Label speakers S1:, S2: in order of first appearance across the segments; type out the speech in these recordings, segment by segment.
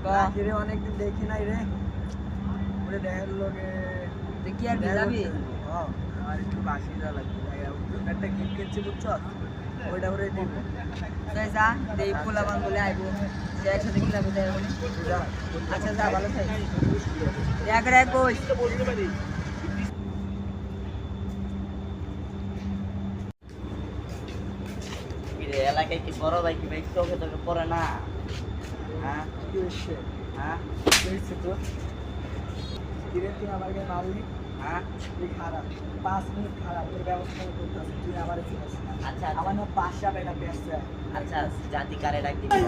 S1: রে অনেকদিন দেখি নাই রে ওরে দেখার লোকে
S2: তুই কি আর যাবি?
S1: আমার একটু বাসি যা লাগবে একটা গিফট কিনছি বুঝছ ওইটা করে দিব
S2: তাই যা দেই পোলাপান বলে আইবো যে একসাথে কিলাবে তাই বলি
S1: যা
S2: আচ্ছা যা ভালো থাক এক রে কই
S3: এলাকায় কি বড় ভাই কি ভাই চোখে তোকে পড়ে না? হ্যাঁ
S1: কি হচ্ছে
S3: হ্যাঁ
S1: কি হচ্ছে তোর কিরে তুই আমাকে মারলি
S3: হ্যাঁ
S1: তুই খারাপ 5 মিনিট খারাপ তোর ব্যবস্থা করতেছিস তুই আমার চিনিস না
S3: আচ্ছা
S1: আমার না পাশা বেটা পেছে
S3: আচ্ছা জাতি কারে ডাক দিবি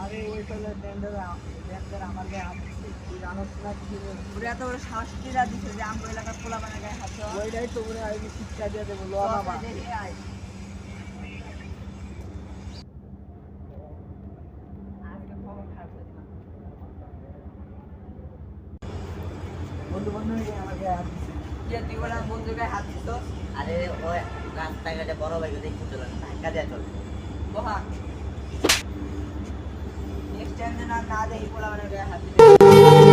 S1: আরে ওই কলে টেন্ডার আমার গায়ে হাত দিছে তুই জানোস না কি
S2: ওরে এত বড় সাহস কিরা দিছে যে আমগো এলাকার পোলাপানের গায়ে হাত দেওয়া
S1: ওইটাই তো ওরে আগে শিক্ষা দিয়ে দেবো ল বাবা বন্ধু বন্ধু আমার গায়ে হাত দিছে
S2: তুই বলে আমার বন্ধুর গায়ে হাত দিত
S3: আরে ওই রাস্তাঘাটে বড় ভাই দেখি চলে ধাক্কা দেয় চলে
S2: বহা নেক্সট টাইম না দেখি পোলাপানের গায়ে হাত দিতে